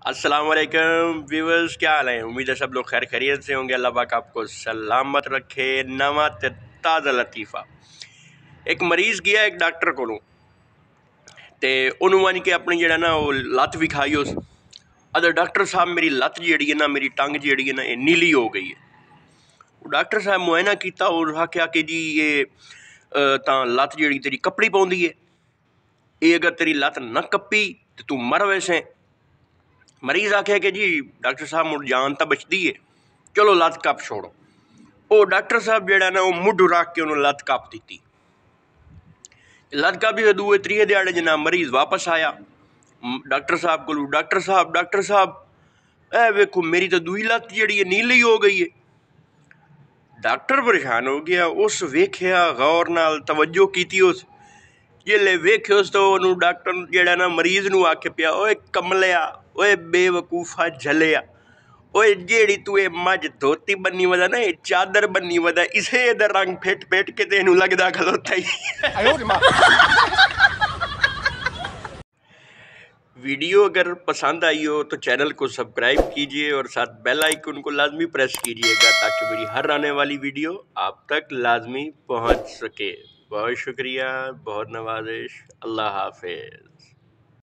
अस्सलाम वालेकुम व्यूअर्स, क्या हाल है। उम्मीद है सब लोग खैर खैरियत से होंगे। अल्लाह पाक आपको सलामत रखे। नवा ते ताज़ा लतीफ़ा, एक मरीज़ गया एक डॉक्टर को ते उन्होंने के अपनी जड़ा ना वो लत्त विखाई उस अदर डॉक्टर साहब मेरी लत्त जी है ना, मेरी टंग जी है ना, ये नीली हो गई है। डॉक्टर साहब मुआयना किया और आख्या कि जी ये लत्त जी तेरी कपड़ी पौंदी है, ये अगर तेरी लत्त न कप्पी तो तू मर वैसे। मरीज आख्या कि जी डॉक्टर साहब मुड़ जान तो बचती है, चलो लत्त कप छोड़ो। वो डॉक्टर साहब जड़ा ना वो मुड रख के उन्होंने लत्त कप दी। लत्त कप दी दूए त्रीए दिहाड़े जना मरीज वापस आया डॉक्टर साहब को, डॉक्टर साहब ए वेखो मेरी तो दूई लत्त जी नीली हो गई है। डॉक्टर परेशान हो गया, उस वेख्या गौर नाल तवज्जो की उस जिले वेख्यो तो उन्होंने डॉक्टर जड़ा ना मरीज नूं आखे पिया, ओए कमलिया, ओए बेवकूफा झलिया, ओए जेड़ी तू ये मझ धोती बन्नी वदा ना, ये चादर बन्नी वदा, इसे इधर रंग फेट फेट के तेनू लगदा खलोता ही। वीडियो अगर पसंद आई हो तो चैनल को सब्सक्राइब कीजिए और साथ बेल आइकन को लाजमी प्रेस कीजिएगा ताकि मेरी हर आने वाली वीडियो आप तक लाजमी पहुंच सके। बहुत शुक्रिया, बहुत नवाजिश। अल्लाह हाफिज।